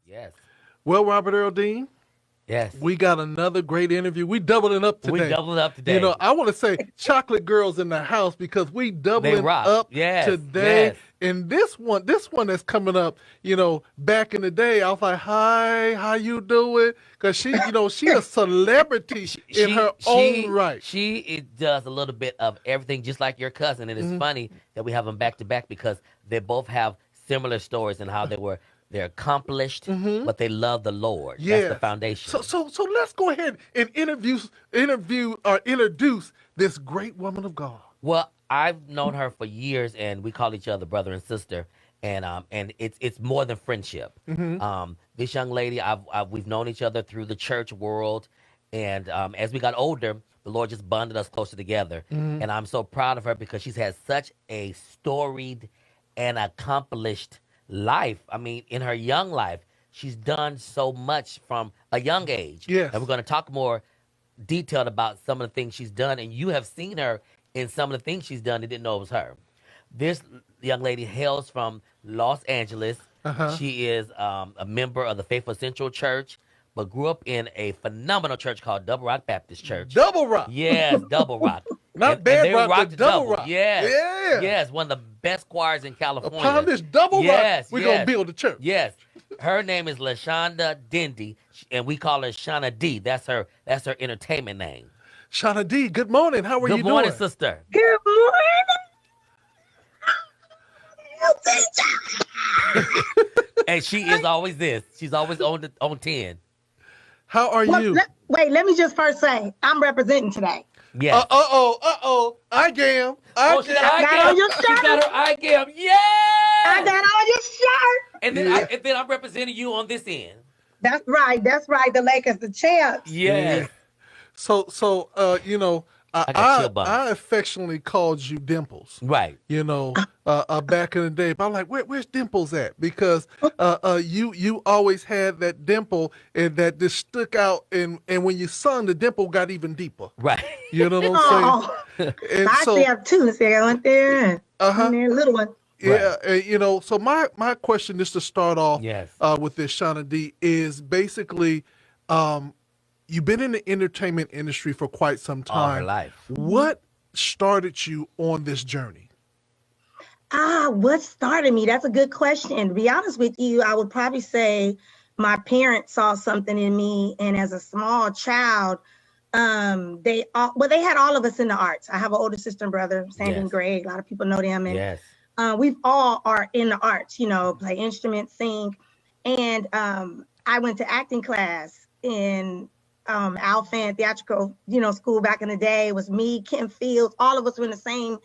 Yes. Well, Robert Earl Dean, Yes. we got another great interview. We doubling up We today. doubling up today. I want to say chocolate girls in the house because we They doubling rock. up Yes. today. Yes. And this one that's coming up, back in the day, I was like, hi, how you doing? Because she a celebrity in her own right. Does a little bit of everything, just like your cousin. And it's funny that we have them back to back because they both have similar stories and how they're accomplished, but they love the Lord. That's the Yes. foundation. So let's go ahead and introduce this great woman of God. Well, I've known her for years, and we call each other brother and sister, and it's more than friendship. This young lady, we've known each other through the church world, and as we got older, the Lord just bonded us closer together, and I'm so proud of her because she's had such a storied and accomplished life. I mean, in her young life, she's done so much from a young age. Yes. And we're going to talk more detailed about some of the things she's done, and you have seen her in some of the things she's done and didn't know it was her. This young lady hails from Los Angeles. She is a member of the Faithful Central Church, but grew up in a phenomenal church called Double Rock Baptist Church. Double Rock. Yes, Double Rock. Not Bad they Rock, rock but the Double Rock. Yes. Yeah. Yes, one of the best choirs in California. Upon this Double Rock, we're going to build a church. Yes. Her name is LaShana Dendy, and we call her Shana D. That's her entertainment name. Shana D, good morning. How are you doing? Good morning, sister. Good morning. And she is always this. She's always on 10. How are you? Let me just first say, I'm representing today. Yes. I am. I got on your shirt. She got her eye gam. Yeah. I got on your shirt. And then I'm representing you on this end. That's right. The Lakers, the champs. Yes. So I affectioniously called you Dimples. Right. Back in the day. But I'm like, where's Dimples at? Because you always had that dimple and that just stuck out, and when you sung, the dimple got even deeper. Right. You know what I'm saying? And I have two. See, I went there. There, little one. Yeah, right. So my question, just to start off yes. With this, Shana D, is basically, you've been in the entertainment industry for quite some time. All her life. What started you on this journey? What started me? That's a good question. To be honest with you, I would probably say my parents saw something in me, and as a small child, they had all of us in the arts. I have an older sister and brother, Sandy and Greg. A lot of people know them, and yes. We've all are in the arts. Play instruments, sing, and I went to acting class in Alphan Theatrical, school back in the day. It was me, Kim Fields, all of us were in the same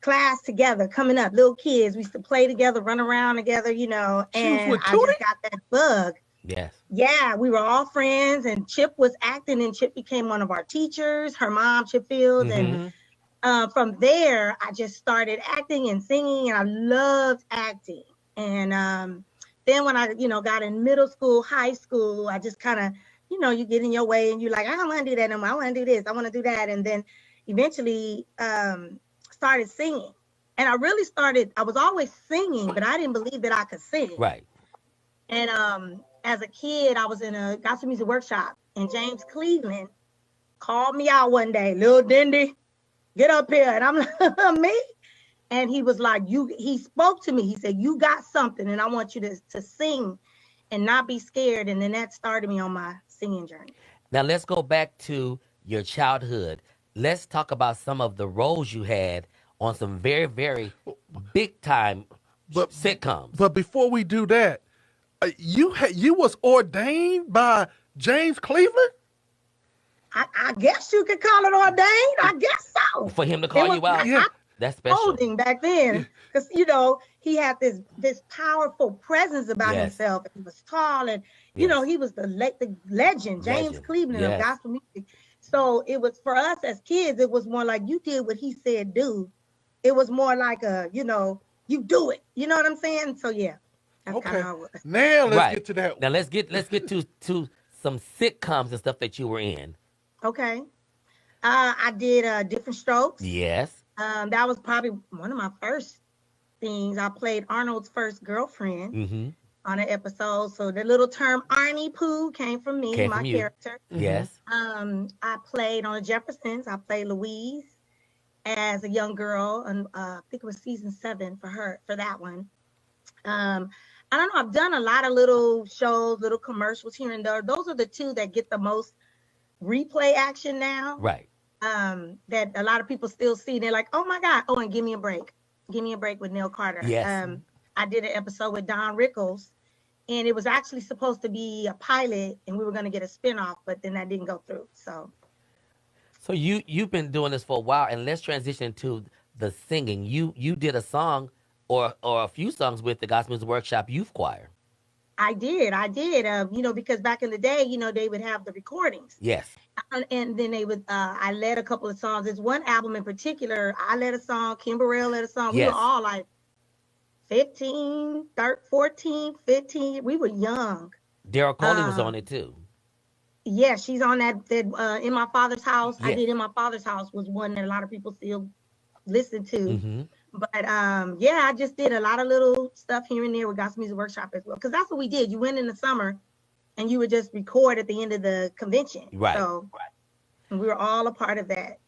class together, coming up, little kids. We used to play together, run around together, and I just got that bug. Yes. Yeah, we were all friends, and Chip was acting, and Chip became one of our teachers, her mom, Chip Fields, and from there, I just started acting and singing, and I loved acting. And then when I, got in middle school, high school, I just kind of, you get in your way and you're like, I don't want to do that anymore. I want to do this. I want to do that. And then eventually started singing. And I was always singing, but I didn't believe that I could sing. Right. And as a kid, I was in a gospel music workshop, and James Cleveland called me out one day, little Dendy, get up here. And I'm like, me? And he was like, he spoke to me. He said, you got something, and I want you to sing and not be scared. And then that started me on my singing journey. Now let's go back to your childhood. Let's talk about some of the roles you had on some very, very big time sitcoms. But before we do that, you was ordained by James Cleveland? I guess you could call it ordained. I guess so. For him to call you out, that's special. Holding back then, because he had this powerful presence about himself. He was tall, and he was the legend, James Cleveland of gospel music. So it was, for us as kids, it was more like you did what he said do. It was more like you do it. You know what I'm saying? So yeah, that's kind of how it was. Now let's get to that. Now let's get to some sitcoms and stuff that you were in. Okay. I did Different Strokes. Yes. That was probably one of my first things. I played Arnold's first girlfriend. Mm-hmm. on an episode. So the little term Arnie Pooh came from me, Came my from you. character. Yes. I played on the Jeffersons. I played Louise as a young girl, and I think it was season 7 for that one. I don't know. I've done a lot of little shows, little commercials here and there. Those are the 2 that get the most replay action now. Right. That a lot of people still see. They're like, oh my God. Oh, and Give Me a Break. Give Me a Break with Neil Carter. Yes. I did an episode with Don Rickles, and it was actually supposed to be a pilot, and we were going to get a spinoff, but then that didn't go through. So you've been doing this for a while, and let's transition to the singing. You did a song or a few songs with the Gospel Music Workshop Youth Choir. I did. Because back in the day, they would have the recordings. Yes. And then they would, I led a couple of songs. There's one album in particular, I led a song, Kim Burrell led a song. Yes. We were all like 15, 13, 14, 15. We were young. Daryl Coley was on it too. Yeah, she's on that In My Father's House. Yes. I did In My Father's House was one that a lot of people still listen to. Mm-hmm. But I just did a lot of little stuff here and there with Gospel Music Workshop as well. Because that's what we did. You went in the summer and you would just record at the end of the convention. Right. So and we were all a part of that.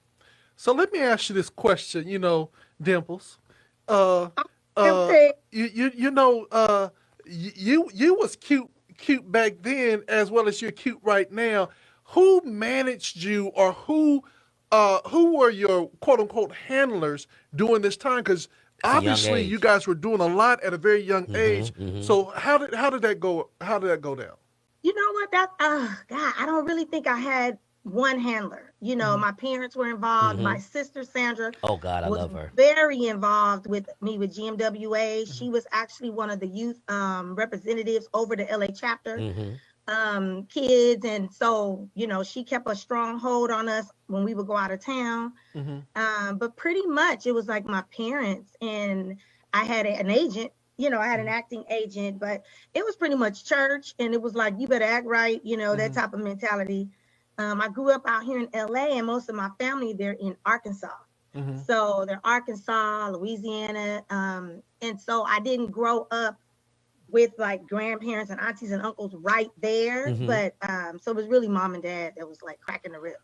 So let me ask you this question, Dimples. You was cute back then as well as you're cute right now. Who managed you, or who were your quote unquote handlers during this time? Because obviously you guys were doing a lot at a very young age. Mm-hmm. So how did that go? How did that go down? You know what? God, I don't really think I had one handler. My parents were involved. Mm-hmm. My sister Sandra, oh God, I love her, very involved with me with GMWA. Mm-hmm. She was actually one of the youth representatives over the LA chapter. Mm-hmm. Kids, and so she kept a strong hold on us when we would go out of town. Mm-hmm. But pretty much it was like my parents, and I had an agent. I had an acting agent, but it was pretty much church, and it was like, you better act right, mm-hmm. that type of mentality. I grew up out here in LA, and most of my family, they're in Arkansas. Mm-hmm. So they're Arkansas, Louisiana. And so I didn't grow up with like grandparents and aunties and uncles right there. Mm-hmm. But so it was really mom and dad that was like cracking the whip.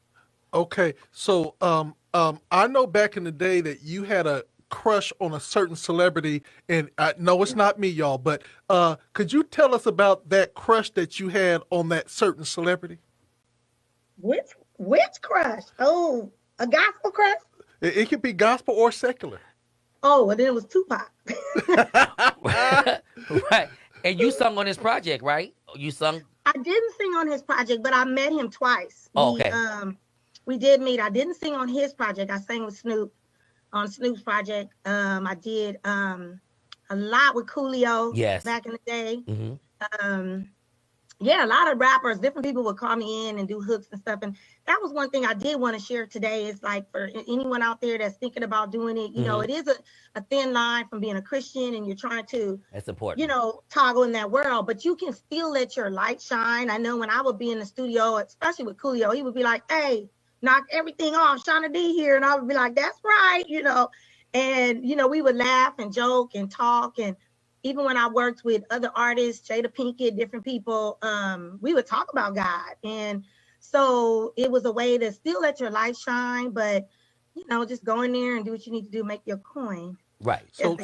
Okay. So I know back in the day that you had a crush on a certain celebrity, and I know it's not me, y'all, but could you tell us about that crush that you had on that certain celebrity? Which crush? Oh, a gospel crush? It could be gospel or secular. Oh, well, then it was Tupac. Right. And you sung on his project, right? You sung? I didn't sing on his project, but I met him twice. Okay. We did meet. I didn't sing on his project. I sang with Snoop on Snoop's project. I did a lot with Coolio. Yes. Back in the day. Mm-hmm. Yeah, a lot of rappers, different people would call me in and do hooks and stuff. And that was one thing I did want to share today is like for anyone out there that's thinking about doing it, you know, it is a thin line from being a Christian and you're trying to, that's important, toggle in that world, but you can still let your light shine. I know when I would be in the studio, especially with Coolio, he would be like, hey, knock everything off, Shana D here. And I would be like, that's right, and, we would laugh and joke and talk. And even when I worked with other artists, Jada Pinkett, different people, we would talk about God. And so it was a way to still let your light shine, but, just go in there and do what you need to do, make your coin. Right. So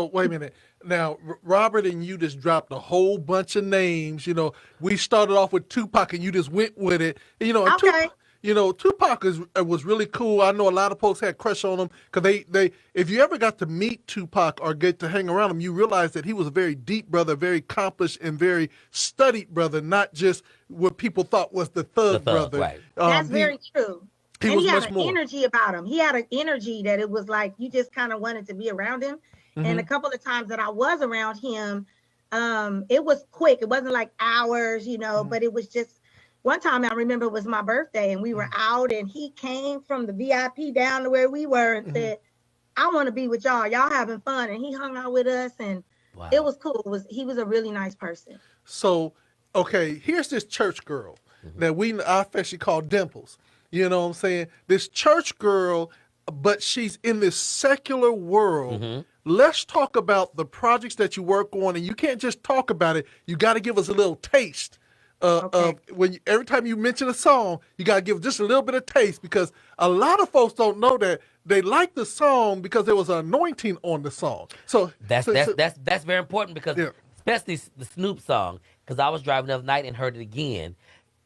wait a minute. Now, Robert and you just dropped a whole bunch of names. We started off with Tupac and you just went with it. Okay. Tupac was really cool. I know a lot of folks had crush on him because they if you ever got to meet Tupac or get to hang around him, you realize that he was a very deep brother, very accomplished and very studied brother, not just what people thought was the thug brother. Right. That's very true. He had an energy about him. He had an energy that it was like you just kind of wanted to be around him. Mm-hmm. And a couple of times that I was around him, it was quick. It wasn't like hours, but it was just. One time I remember it was my birthday and we were out and he came from the VIP down to where we were and said, I want to be with y'all. Y'all having fun. And he hung out with us and It was cool. He was a really nice person. So, okay, here's this church girl that I affectionately call Dimples. You know what I'm saying? This church girl but she's in this secular world. Mm-hmm. Let's talk about the projects that you work on, and you can't just talk about it. You got to give us a little taste. Okay. Of every time you mention a song, you got to give just a little bit of taste, because a lot of folks don't know that they like the song because there was an anointing on the song. So That's very important because especially the Snoop song, because I was driving the other night and heard it again.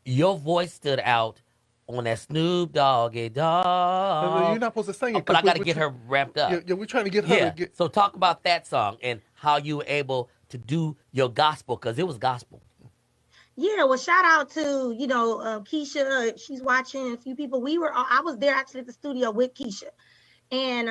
Your voice stood out on that Snoop Doggy Dog. You're not supposed to sing it, but I got to get her ramped up. Yeah, we're trying to get her to get. So talk about that song and how you were able to do your gospel, because it was gospel. Yeah, well, shout out to, Keisha. She's watching, a few people. I was there actually at the studio with Keisha. And,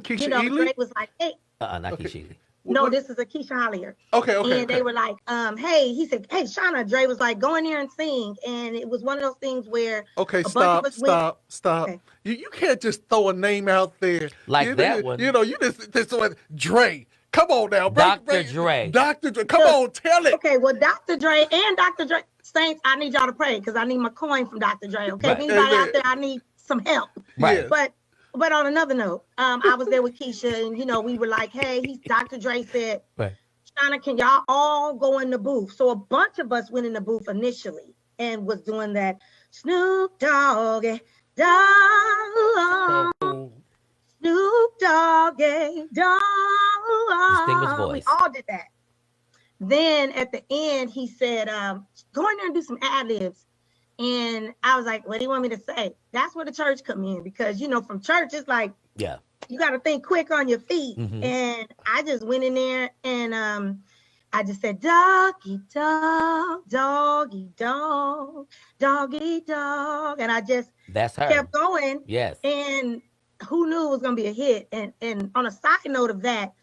Keisha Ely? Drake was like, hey. Not Keisha Ely. No, this is a Keisha Hollier. Okay. And they were like, hey, he said, hey, Shana. Dre was like, go in there and sing. And it was one of those things where. Okay, stop. Okay. You can't just throw a name out there. Like that one. You just Dre. Come on now. Dr. Dre. Dr. Dre. Come on, tell it. Okay, well, Dr. Dre and Dr. Dre. Saints, I need y'all to pray because I need my coin from Dr. Dre. Okay, right. Anybody out there, I need some help. Right. But on another note, I was there with Keisha, and we were like, hey, Dr. Dre said, right. Shana, can y'all all go in the booth? So a bunch of us went in the booth initially and was doing that Snoop Doggy Dogg. Snoop Doggy Dogg. Distinguished voice. We all did that. Then at the end, he said, go in there and do some ad-libs. And I was like, what do you want me to say? That's where the church come in, because, from church, it's like, you got to think quick on your feet. Mm-hmm. And I just went in there and I just said, doggy dog, doggy dog, doggy dog. And I just kept going. Yes. And who knew it was going to be a hit? And on a side note of that,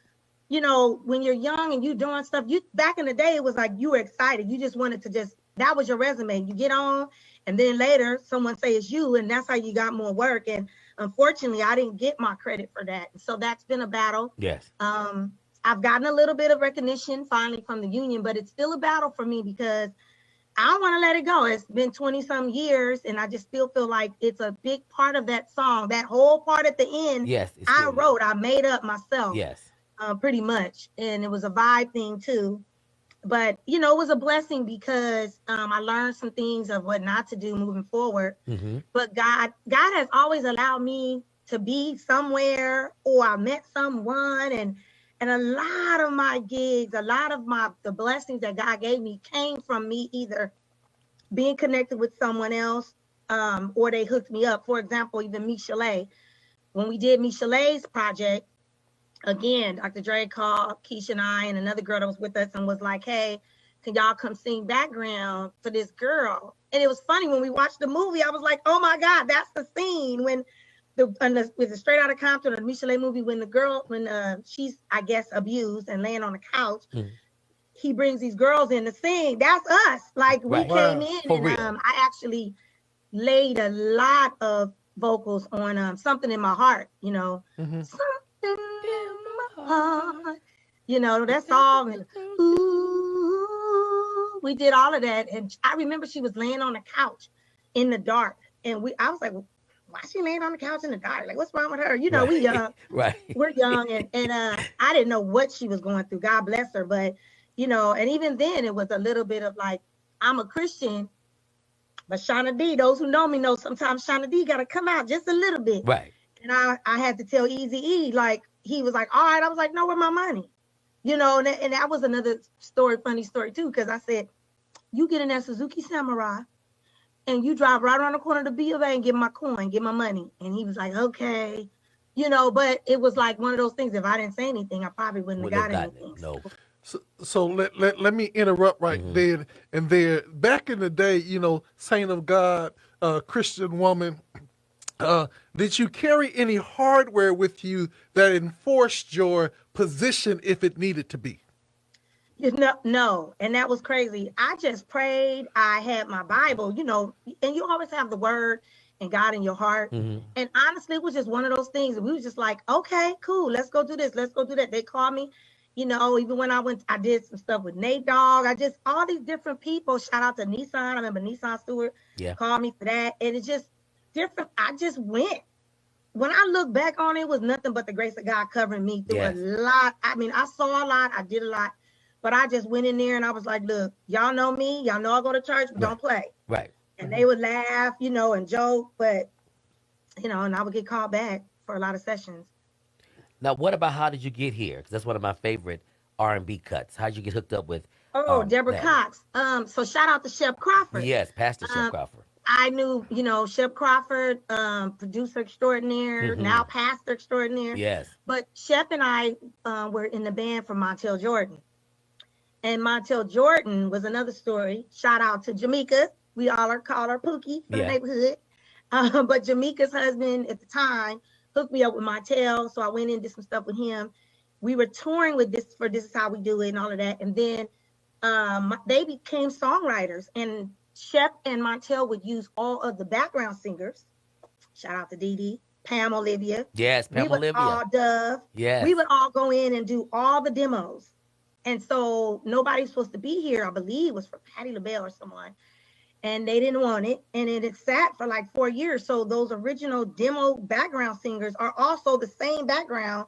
when you're young and you doing stuff, back in the day, it was like you were excited. You just wanted to that was your resume. You get on, and then later someone say it's you, and that's how you got more work. And unfortunately, I didn't get my credit for that. So that's been a battle. Yes. I've gotten a little bit of recognition finally from the union, but it's still a battle for me because I don't want to let it go. It's been 20-some years, and I just still feel like it's a big part of that song. That whole part at the end, yes, I made up myself. Yes. Pretty much. And it was a vibe thing too. But, it was a blessing because I learned some things of what not to do moving forward. Mm-hmm. But God has always allowed me to be somewhere, or I met someone, and a lot of my gigs, the blessings that God gave me came from me either being connected with someone else, or they hooked me up. For example, even Michelet. When we did Michelet's project, again, Dr. Dre called Keisha and I and another girl that was with us and was like, hey, can y'all come sing background for this girl? And it was funny when we watched the movie, I was like, oh my God, that's the scene with the Straight Outta Compton or the Michelet movie, when the girl, she's, I guess, abused and laying on the couch, he brings these girls in to sing. That's us. Like, we came in and I actually laid a lot of vocals on Something in My Heart, Mm-hmm. That song, and ooh, we did all of that. And I remember she was laying on the couch in the dark, and I was like, why is she laying on the couch in the dark? Like, what's wrong with her? We young, right? We're young, and I didn't know what she was going through. God bless her, but and even then it was a little bit of like, I'm a Christian, but Shana D, those who know me know sometimes Shana D got to come out just a little bit, right? And I had to tell Eazy-E, like, he was like, all right. I was like, no, where my money? And that was another funny story too, because I said, you get in that Suzuki Samurai and you drive right around the corner to B of A and get my coin, get my money. And he was like, okay. But it was like one of those things, if I didn't say anything, I probably wouldn't have got anything. No. So let me interrupt right then and there. Back in the day, saint of God, Christian woman, did you carry any hardware with you that enforced your position if it needed to be? No. And that was crazy. I just prayed. I had my Bible, and you always have the word and God in your heart. Mm-hmm. And honestly, it was just one of those things. We was just like, okay, cool. Let's go do this. Let's go do that. They called me, even when I did some stuff with Nate Dogg. All these different people. Shout out to Nissan. I remember Nissan Stewart called me for that. And it's just different. I just went. when I look back on it, it was nothing but the grace of God covering me through a lot. I mean, I saw a lot, I did a lot, but I just went in there and I was like, look, y'all know me, y'all know I go to church, but don't play. Right. And they would laugh, you know, and joke, but, you know, and I would get called back for a lot of sessions. Now, what about how did you get here? Because that's one of my favorite R&B cuts. How did you get hooked up with? Deborah Cox. So shout out to Shep Crawford. Yes, Pastor Shep Crawford. I knew, you know, Shep Crawford, producer extraordinaire, now pastor extraordinaire. Yes. But Shep and I were in the band for Montel Jordan. And Montel Jordan was another story. Shout out to Jamaica. We all call her Pookie for the neighborhood. But Jamaica's husband at the time hooked me up with Montel. So I went in and did some stuff with him. We were touring with This Is How We Do It and all of that. And then they became songwriters. And Shep and Montel would use all of the background singers. Shout out to Dee, Pam Olivia. Yes, Pam Olivia. All Dove. Yes. We would all go in and do all the demos. And so Nobody's Supposed to Be Here, I believe, was for Patti LaBelle or someone. And they didn't want it. And it sat for like 4 years. So those original demo background singers are also the same background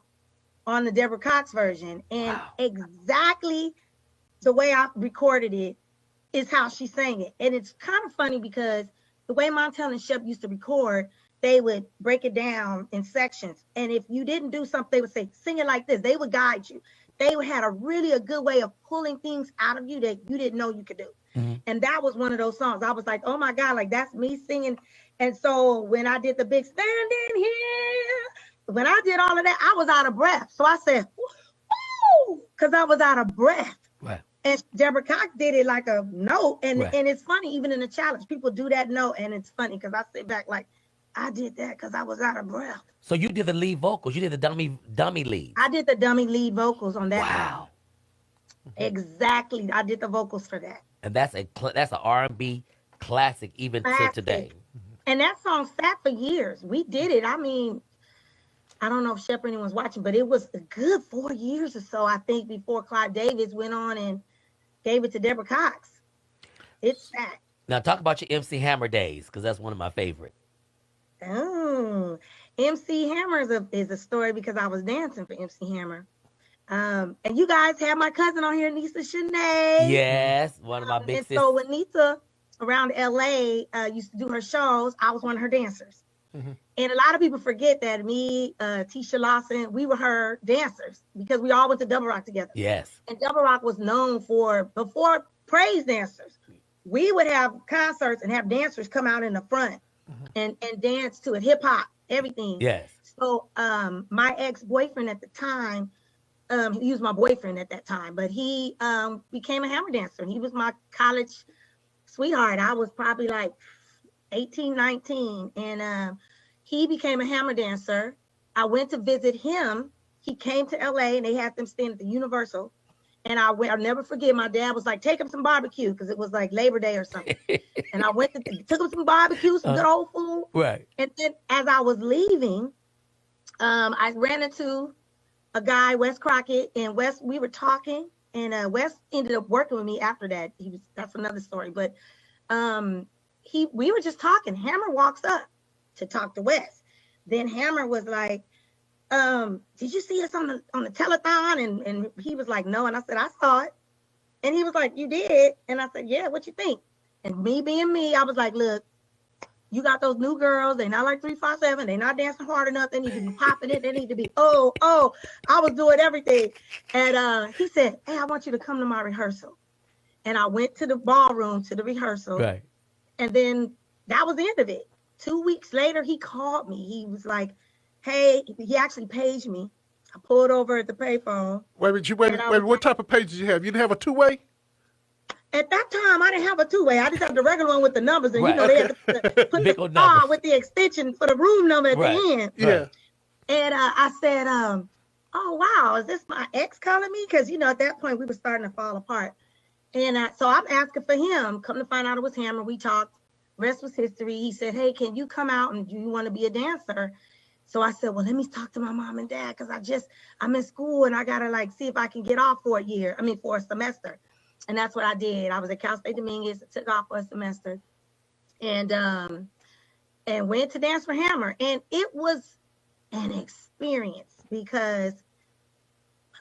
on the Deborah Cox version. And exactly the way I recorded it is how she sang it. And it's kind of funny because the way Montel and Shep used to record, they would break it down in sections. And if you didn't do something, they would say, sing it like this. They would guide you. They had a good way of pulling things out of you that you didn't know you could do. And that was one of those songs. I was like, oh my God, like that's me singing. And so when I did the big standing here, when I did all of that, I was out of breath. So I said, woo, because I was out of breath. Right. And Deborah Cox did it like a note. And it's funny, even in the challenge, people do that note. And it's funny because I sit back like, I did that because I was out of breath. So you did the lead vocals. You did the dummy lead. I did the dummy lead vocals on that. Wow. Exactly. I did the vocals for that. And that's an R&B classic even to today. And that song sat for years. We did it. I mean, I don't know if Shep or anyone's watching, but it was a good 4 years or so, I think, before Clive Davis went on and gave it to Deborah Cox. It's sat. Now talk about your MC Hammer days, because that's one of my favorite. Oh, MC Hammer is a story because I was dancing for MC Hammer. And you guys have my cousin on here, Nisa Shanae. Yes, one of my big sisters. So when Nisa around LA used to do her shows, I was one of her dancers. And a lot of people forget that me, Tisha Lawson, we were her dancers because we all went to Double Rock together. Yes. And Double Rock was known for, before praise dancers, we would have concerts and have dancers come out in the front and dance to it, hip hop, everything. Yes. So my ex-boyfriend at the time, he was my boyfriend at that time, but he became a hammer dancer. He was my college sweetheart. I was probably like 18, 19, and he became a hammer dancer. I went to visit him. He came to LA and they had them stand at the Universal. And I'll never forget, my dad was like, take him some barbecue, because it was like Labor Day or something. And I went took him some barbecue, some good old food. Right. And then as I was leaving, I ran into a guy, Wes Crockett, and Wes, we were talking, and Wes ended up working with me after that. That's another story. But we were just talking. Hammer walks up to talk to Wes. Then Hammer was like, did you see us on the telethon? And he was like, no. And I said, I saw it. And he was like, you did? And I said, yeah, what you think? And me being me, I was like, look, you got those new girls. They not like 357. They not dancing hard enough. They need to be popping it. They need to be, oh. I was doing everything. And he said, hey, I want you to come to my rehearsal. And I went to the ballroom to the rehearsal. Right. And then that was the end of it. 2 weeks later, he called me. He was like, hey, he actually paged me. I pulled over at the payphone. Wait, what type of page did you have? You didn't have a two-way? At that time, I didn't have a two-way. I just had the regular one with the numbers. And, right. you know, they had to put the star with the extension for the room number at the end. Yeah. And I said, oh, wow, is this my ex calling me? Because, you know, at that point, we were starting to fall apart. And so I'm asking for him. Come to find out it was Hammer. We talked. Rest was history. He said, hey, can you come out and do you want to be a dancer? So I said, well, let me talk to my mom and dad, because I'm in school and I got to like see if I can get off for a semester. And that's what I did. I was at Cal State Dominguez, took off for a semester and went to dance for Hammer. And it was an experience, because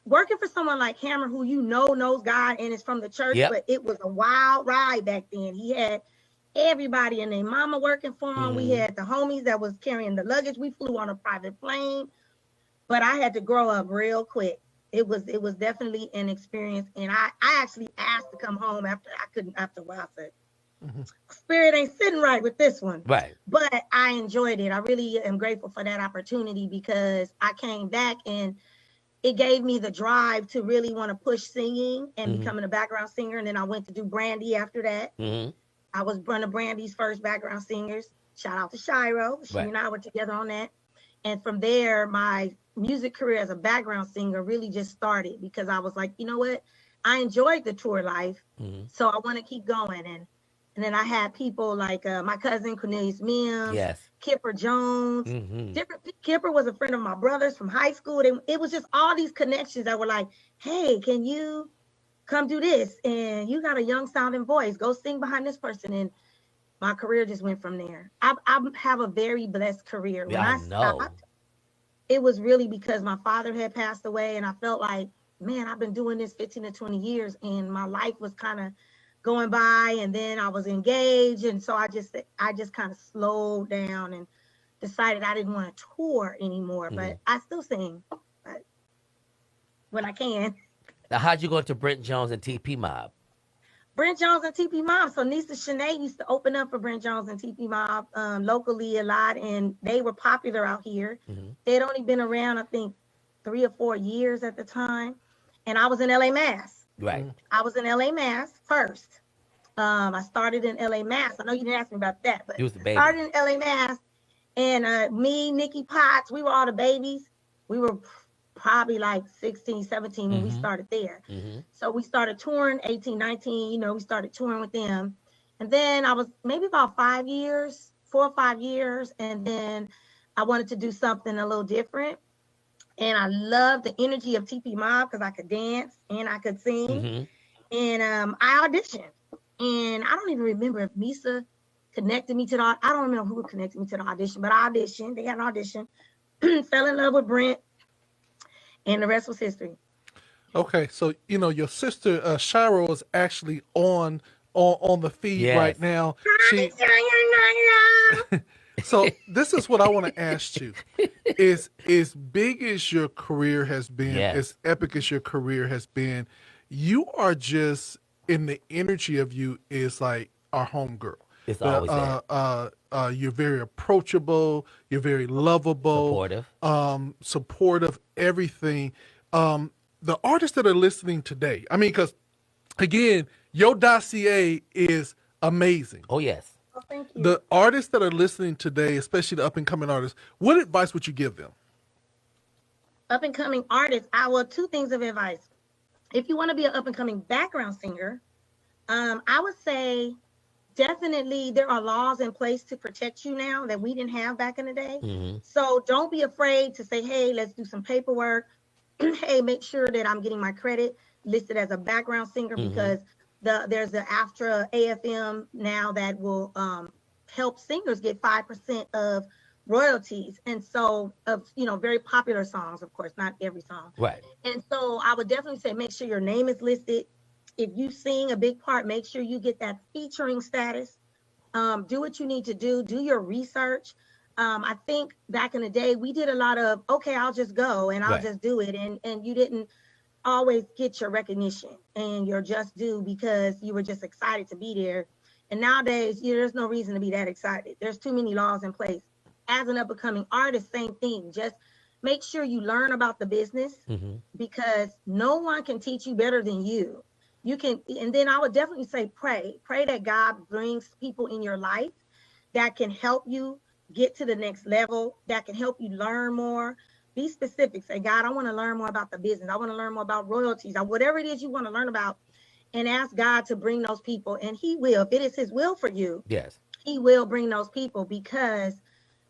working for someone like Hammer, who knows God and is from the church, Yep. but it was a wild ride back then. He had everybody and their mama working for him. We had the homies that was carrying the luggage. We flew on a private plane, but I had to grow up real quick. It was definitely an experience, and I actually asked to come home after I couldn't. After a while, I said, Spirit ain't sitting right with this one. Right. But I enjoyed it. I really am grateful for that opportunity, because I came back and it gave me the drive to really want to push singing and becoming a background singer. And then I went to do Brandy after that. I was one of Brandy's first background singers. Shout out to Shiro. She and I were together on that. And from there, my music career as a background singer really just started, because I was like, you know what? I enjoyed the tour life. So I want to keep going. And then I had people like my cousin Cornelius Mims, Kipper Jones. Kipper was a friend of my brother's from high school. It was just all these connections that were like, hey, can you come do this? And you got a young sounding voice. Go sing behind this person. And my career just went from there. I have a very blessed career. When I stopped, it was really because my father had passed away, and I felt like, man, I've been doing this 15 to 20 years, and my life was kind of going by, and then I was engaged, and so I just kind of slowed down and decided I didn't want to tour anymore. But I still sing, but when I can. Now, how'd you go to Brent Jones and TP Mobb? Brent Jones and TP Mobb. So Nisa Shanae used to open up for Brent Jones and TP Mobb locally a lot, and they were popular out here. They'd only been around, I think, 3 or 4 years at the time, and I was in LA Mass. Right. I was in LA Mass first. I started in LA Mass. I know you didn't ask me about that, but You was the baby. Started in LA Mass, and me, Nikki Potts, we were all the babies. We were probably like 16, 17 when we started there. So we started touring 18, 19, we started touring with them. And then I was maybe about 4 or 5 years. And then I wanted to do something a little different. And I loved the energy of TP Mobb because I could dance and I could sing. And I auditioned. And I don't even remember if Misa connected me to I don't remember who connected me to the audition, but I auditioned. They had an audition. Fell in love with Brent. And the rest was history. Okay, so your sister Shiro is actually on the feed right now. So this is what I want to ask you: is as big as your career has been, as epic as your career has been, you are just in the energy of you is like our homegirl. It's always that. You're very approachable. You're very lovable, supportive, everything. The artists that are listening today, I mean, because again, your dossier is amazing. Oh yes. Oh, thank you. The artists that are listening today, especially the up and coming artists, what advice would you give them? Up and coming artists, two things of advice. If you want to be an up and coming background singer, I would say definitely there are laws in place to protect you now that we didn't have back in the day. So don't be afraid to say, hey, let's do some paperwork. Hey, make sure that I'm getting my credit listed as a background singer, because there's the AFTRA AFM now that will help singers get 5% of royalties. And so of, very popular songs, of course, not every song. Right. And so I would definitely say, make sure your name is listed. If you sing a big part, make sure you get that featuring status. Do what you need to do your research. I think back in the day, we did a lot of, okay, I'll just go and I'll just do it. And you didn't always get your recognition and your just due because you were just excited to be there. And nowadays, there's no reason to be that excited. There's too many laws in place. As an up-and-coming artist, same thing. Just make sure you learn about the business because no one can teach you better than you. You can, and then I would definitely say pray that God brings people in your life that can help you get to the next level, that can help you learn more. Be specific. Say, God, I want to learn more about the business. I want to learn more about royalties, or whatever it is you want to learn about, and ask God to bring those people. And he will, if it is his will for you, he will bring those people, because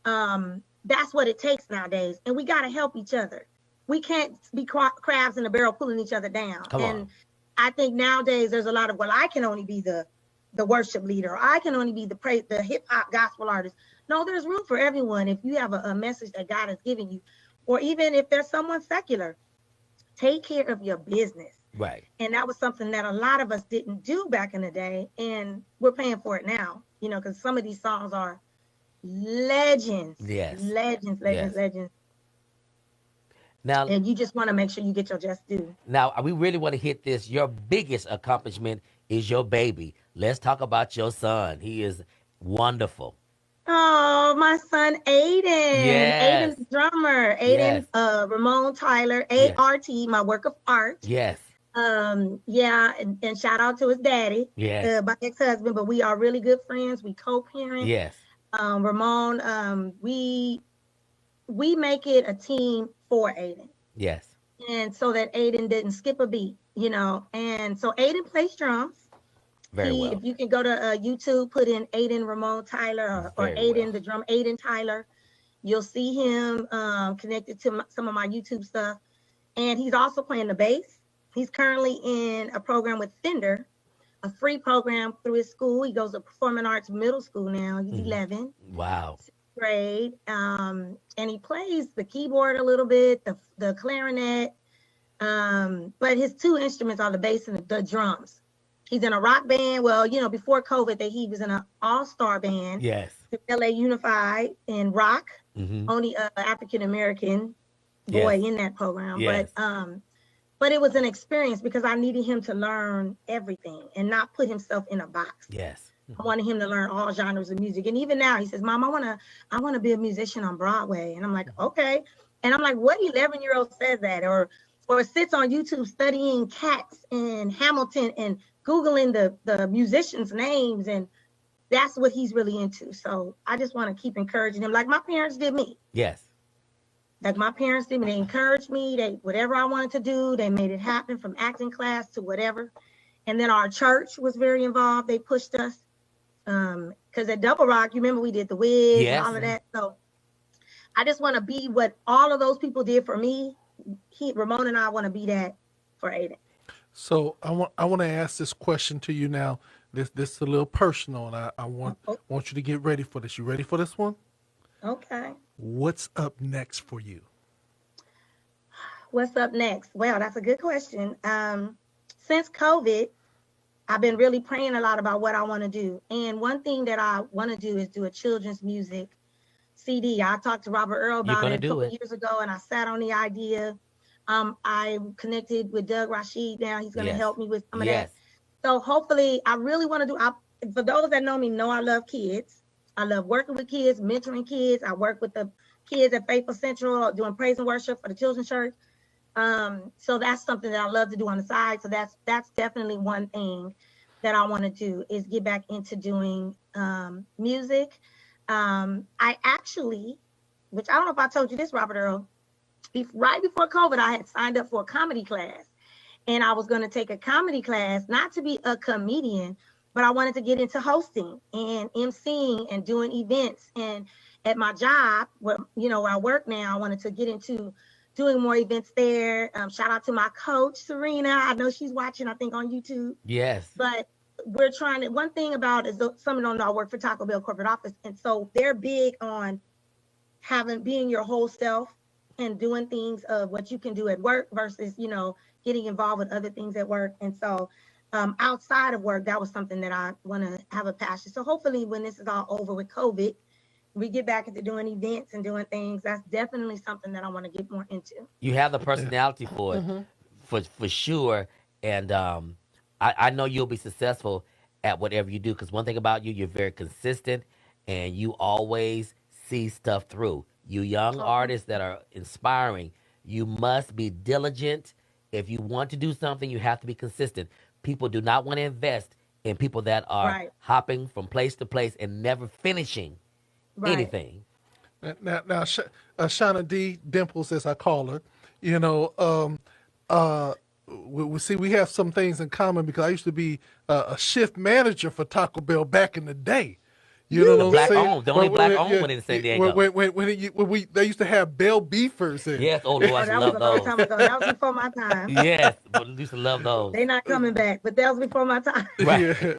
that's what it takes nowadays. And we got to help each other. We can't be crabs in a barrel pulling each other down. Come on. I think nowadays there's a lot of, well, I can only be the worship leader. Or I can only be the hip hop gospel artist. No, there's room for everyone. If you have a message that God has given you, or even if there's someone secular, take care of your business. Right. And that was something that a lot of us didn't do back in the day, and we're paying for it now, because some of these songs are legends. Yes. Legends. Yes. Now, And you just want to make sure you get your just due. now we really want to hit this. Your biggest accomplishment is your baby. Let's talk about your son. He is wonderful. Oh, my son Aiden. Yes. Aiden's drummer. Yes. Aiden, Ramon Tyler, Yes. ART, my work of art. Yes. Yeah, and shout out to his daddy, Yes. my ex-husband, but we are really good friends. We co-parent. Yes. Ramon, we make it a team for Aiden. Yes. And so that Aiden didn't skip a beat, and so Aiden plays drums. Very well. If you can go to YouTube, put in Aiden Ramon Tyler or Very Aiden well. the drum, Aiden Tyler. You'll see him connected to some of my YouTube stuff. And he's also playing the bass. He's currently in a program with Fender, a free program through his school. He goes to Performing Arts Middle School now. He's 11. Wow. Grade. And he plays the keyboard a little bit, the clarinet. But his two instruments are the bass and the drums. He's in a rock band. Well, before COVID, he was in an all-star band. Yes. LA Unified in rock. Mm-hmm. Only African-American boy in that program. Yes. But it was an experience because I needed him to learn everything and not put himself in a box. Yes. I wanted him to learn all genres of music. And even now he says, Mom, I want to be a musician on Broadway. And I'm like, okay. And I'm like, what 11-year-old says that? Or sits on YouTube studying Cats and Hamilton and Googling the musicians' names. And that's what he's really into. So I just want to keep encouraging him like my parents did me. Yes. Like my parents did me. They encouraged me. Whatever I wanted to do, they made it happen, from acting class to whatever. And then our church was very involved. They pushed us. Because at Double Rock, you remember we did the wigs and all of that. So I just want to be what all of those people did for me. Ramon and I want to be that for Aiden. So I want to ask this question to you now. This is a little personal, and I want you to get ready for this. You ready for this one? Okay. What's up next for you? What's up next? Well, that's a good question. Since COVID, I've been really praying a lot about what I want to do. And one thing that I want to do is do a children's music CD. I talked to Robert Earl about it a couple years ago, and I sat on the idea. I connected with Doug Rashid now. He's going to help me with some of that. So hopefully, I really want to do, for those that know me, know I love kids. I love working with kids, mentoring kids. I work with the kids at Faithful Central, doing praise and worship for the children's church. So that's something that I love to do on the side. So that's definitely one thing that I want to do, is get back into doing music. I actually, which I don't know if I told you this, Robert Earl, right before COVID, I had signed up for a comedy class. And I was going to take a comedy class, not to be a comedian, but I wanted to get into hosting and emceeing and doing events. And at my job, where I work now, I wanted to get into doing more events there. Shout out to my coach, Serena. I know she's watching, I think, on YouTube. Yes. But we're trying to, one thing about is, some don't know, I work for Taco Bell corporate office. And so they're big on being your whole self and doing things of what you can do at work versus, getting involved with other things at work. And so outside of work, that was something that I want to have a passion. So hopefully when this is all over with COVID, we get back into doing events and doing things. That's definitely something that I want to get more into. You have the personality for it, for sure. And I know you'll be successful at whatever you do, because one thing about you, you're very consistent and you always see stuff through. You young artists that are inspiring, you must be diligent. If you want to do something, you have to be consistent. People do not want to invest in people that are hopping from place to place and never finishing anything. Now, Shana D, Dimples, as I call her, we have some things in common, because I used to be a shift manager for Taco Bell back in the day. You know what I'm saying? The only black owned one in San Diego. When they used to have Bell Beefers. Yes, Lord, I that love was a those. long time ago. That was before my time. Yes, but I used to love those. They're not coming back, but that was before my time. Right.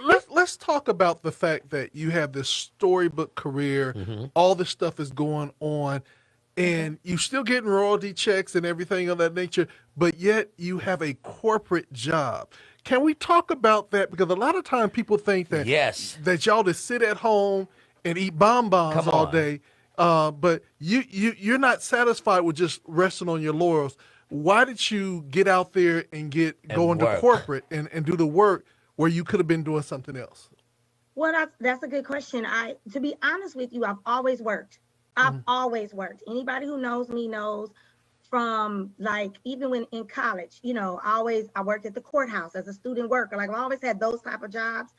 Let's let's talk about the fact that you have this storybook career. All this stuff is going on, and you still getting royalty checks and everything of that nature, but yet you have a corporate job. Can we talk about that? Because a lot of times people think that that y'all just sit at home and eat bonbons all day, but you're not satisfied with just resting on your laurels. Why did you get out there and go into corporate and do the work where you could have been doing something else? Well, that's a good question. To be honest with you, I've always worked. I've always worked. Anybody who knows me knows, from like even when in college, you know, I worked at the courthouse as a student worker. Like, I've always had those type of jobs.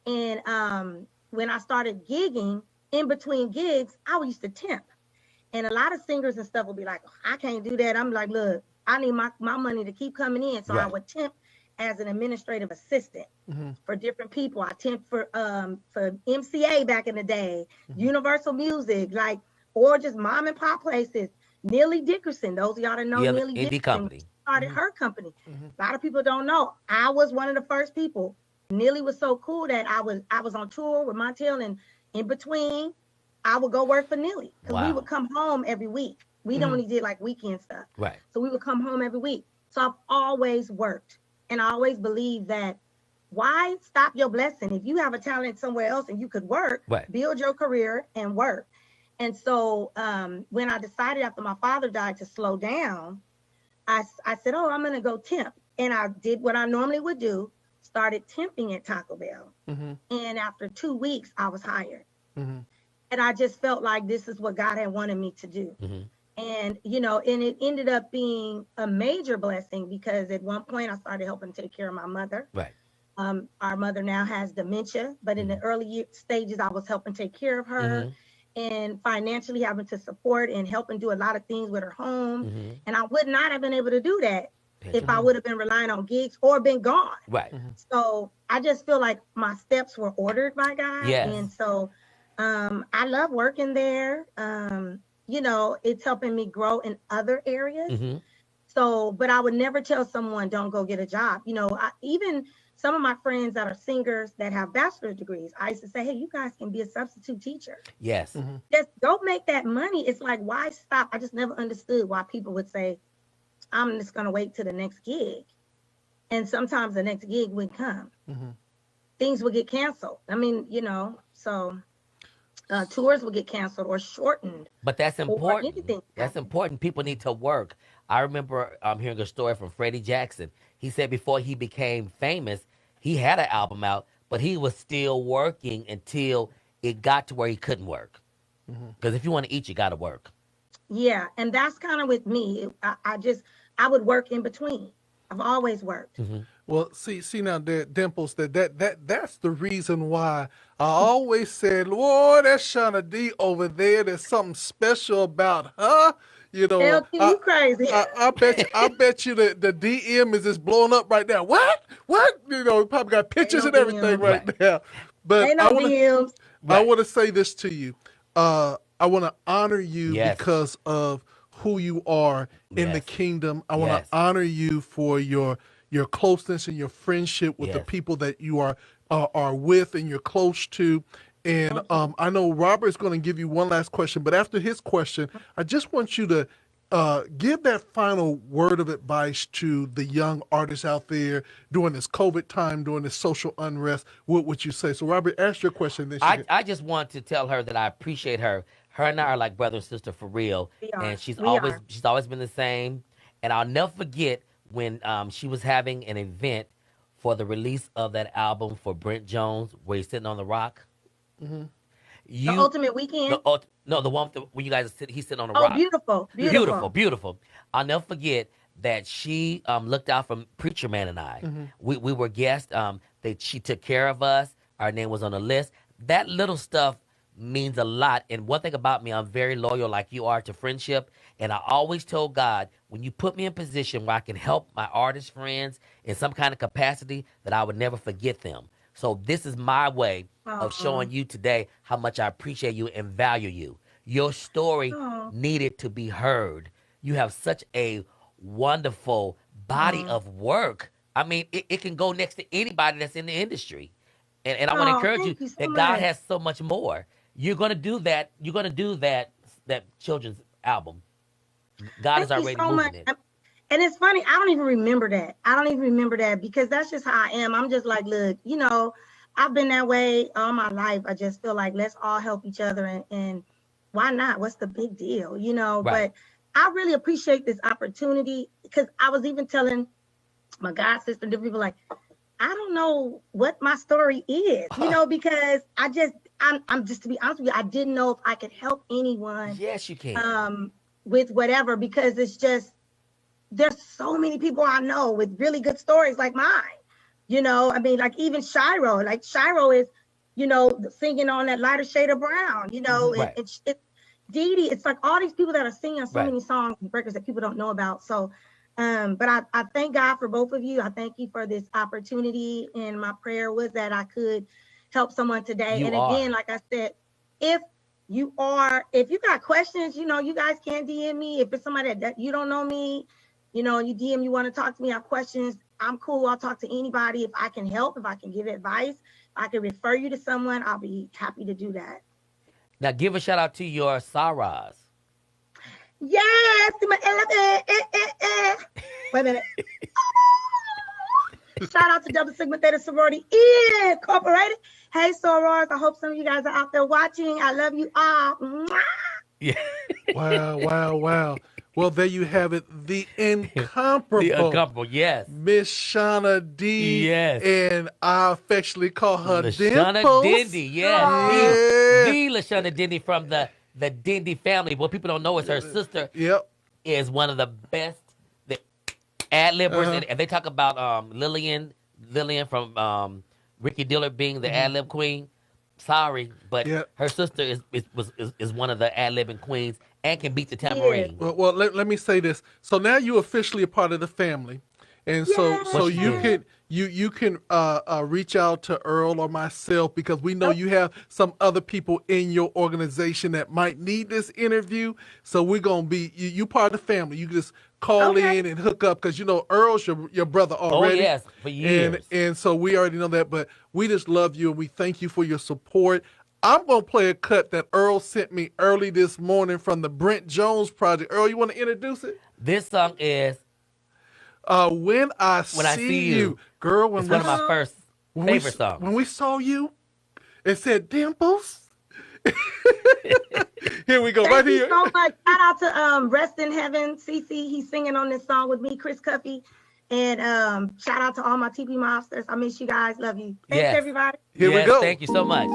And when I started gigging, in between gigs, I used to temp. And a lot of singers and stuff would be like, oh, I can't do that. I'm like, look, I need my money to keep coming in. So I would temp as an administrative assistant for different people. I temped for MCA back in the day, Universal Music, like, or just mom and pop places. Neely Dickerson, those of y'all that know Neely Dickerson company. started her company. A lot of people don't know. I was one of the first people. Neely was so cool that I was on tour with Montel, and in between, I would go work for Neely, because we would come home every week. We only did like weekend stuff. Right. So we would come home every week. So I've always worked. And I always believe that, why stop your blessing? If you have a talent somewhere else and you could work, build your career and work. And so when I decided after my father died to slow down, I said, oh, I'm going to go temp. And I did what I normally would do, started temping at Taco Bell. And after 2 weeks, I was hired. And I just felt like this is what God had wanted me to do. And, you know, and it ended up being a major blessing, because at one point I started helping take care of my mother. Right. Our mother now has dementia, but in the early stages, I was helping take care of her and financially having to support and helping do a lot of things with her home. And I would not have been able to do that if I would have been relying on gigs or been gone. Right. So I just feel like my steps were ordered by God. Yes. And so I love working there. You know, it's helping me grow in other areas. So, but I would never tell someone, don't go get a job. You know, even some of my friends that are singers that have bachelor's degrees, I used to say, hey, you guys can be a substitute teacher. Yes. Just don't make that money. It's like, why stop? I just never understood why people would say, I'm just going to wait till the next gig. And sometimes the next gig would come. Things would get canceled. I mean, you know, so tours will get canceled or shortened. But that's important. That's important. People need to work. I remember hearing a story from Freddie Jackson. He said before he became famous, he had an album out, but he was still working until it got to where he couldn't work. Because if you want to eat, you got to work. Yeah, and that's kind of with me. I would work in between. I've always worked. Well, see now, Dimples, that's the reason why I always said, Lord, that's Shana D over there. There's something special about her. You know, you crazy. I bet you the DM is just blowing up right now. What? You know, probably got pictures and everything right now. But I want to say this to you. I want to honor you because of who you are in the kingdom. I want to honor you for your closeness and your friendship with the people that you are with and you're close to. And I know Robert's going to give you one last question, but after his question, I just want you to give that final word of advice to the young artists out there during this COVID time, during this social unrest. What would you say? So, Robert, ask your question. Then I just want to tell her that I appreciate her. Her and I are like brother and sister for real, and she's always been the same. And I'll never forget when she was having an event for the release of that album for Brent Jones, where he's sitting on the rock. The Ultimate Weekend? The one where you guys he's sitting on the rock. Oh, beautiful. I'll never forget that she looked out for Preacher Man and I. We were guests. She took care of us. Our name was on the list. That little stuff means a lot. And one thing about me, I'm very loyal like you are to friendship. And I always told God, when you put me in a position where I can help my artist friends in some kind of capacity, that I would never forget them. So this is my way of showing you today how much I appreciate you and value you. Your story needed to be heard. You have such a wonderful body of work. I mean, it can go next to anybody that's in the industry. And I want to encourage you thank you so that God much. has so much more. You're gonna do that. You're gonna do that children's album. God is Thank you already so much. moving it. And it's funny, I don't even remember that. I don't even remember that because that's just how I am. I'm just like, look, I've been that way all my life. I just feel like let's all help each other and why not? What's the big deal? Right. But I really appreciate this opportunity because I was even telling my god sister, different people like, I don't know what my story is, because I'm just, to be honest with you, I didn't know if I could help anyone Yes, you can. with whatever, because it's just, there's so many people I know with really good stories like mine. I mean, like even Shiro, is, singing on that Lighter Shade of Brown, Right. it's Dee, it's like all these people that are singing so Right. many songs and records that people don't know about. So, but I thank God for both of you. I thank you for this opportunity. And my prayer was that I could help someone today. You And are. again, like I said, if you got questions, you guys can DM me. If it's somebody that you don't know me, you DM, you want to talk to me, I have questions, I'm cool. I'll talk to anybody. If I can help, if I can give advice, if I can refer you to someone, I'll be happy to do that. Now give a shout out to your Saras. Yes. Wait a minute. Shout out to Double Sigma Theta Sorority Incorporated. Hey, sorors. I hope some of you guys are out there watching. I love you all. Mwah. Yeah. Wow. Well, there you have it. The incomparable. The incomparable, yes. Miss Shana D. Yes. And I affectionately call her LaShana Dimples. Dendy, yes. Yeah. The LaShana Dendy from the Dendy family. What people don't know is her sister is one of the best ad-libbers. And they talk about Lillian from Ricky Dillard being the ad-lib queen. Sorry, but her sister is one of the ad-libbing queens and can beat the tambourine. Well, let me say this. So now you're officially a part of the family, and so you can reach out to Earl or myself, because we know you have some other people in your organization that might need this interview. So we're gonna be you part of the family. You just call in and hook up, because Earl's your brother already. Oh yes, for years. And so we already know that, but we just love you and we thank you for your support. I'm going to play a cut that Earl sent me early this morning from the Brent Jones project. Earl, you want to introduce it? This song is When I See You. Girl, it's one of my first favorite songs. When we saw you, it said Dimples. Here we go, Thank right you here. so much. Shout out to Rest in Heaven, CC. He's singing on this song with me, Chris Cuffy. And shout out to all my TP Mobsters. I miss you guys. Love you. Thanks, everybody. Here we go. Thank you so much.